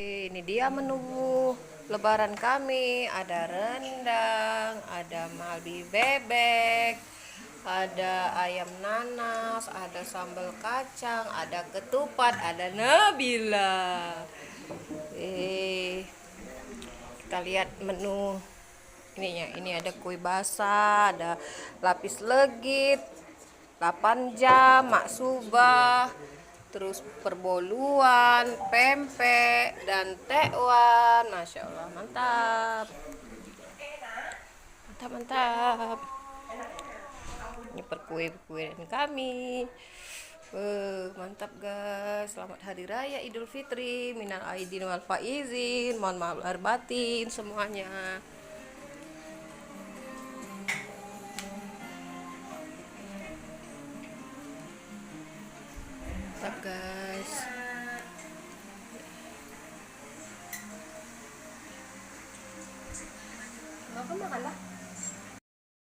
Ini dia menu lebaran kami, ada rendang, ada malbi bebek, ada ayam nanas, ada sambal kacang, ada ketupat, ada Nabila. Kita lihat menu ininya. Ini ada kue basah, ada lapis legit, 8 jam, maksubah, terus perboluan, pempek, dan tekwan. Masya Allah, mantap. Mantap, mantap. Ini perkue-perkuean kami. Mantap guys. Selamat Hari Raya Idul Fitri. Minal aidin wal faizin. Mohon maaf lahir batin semuanya. Mantap guys. Makan lah.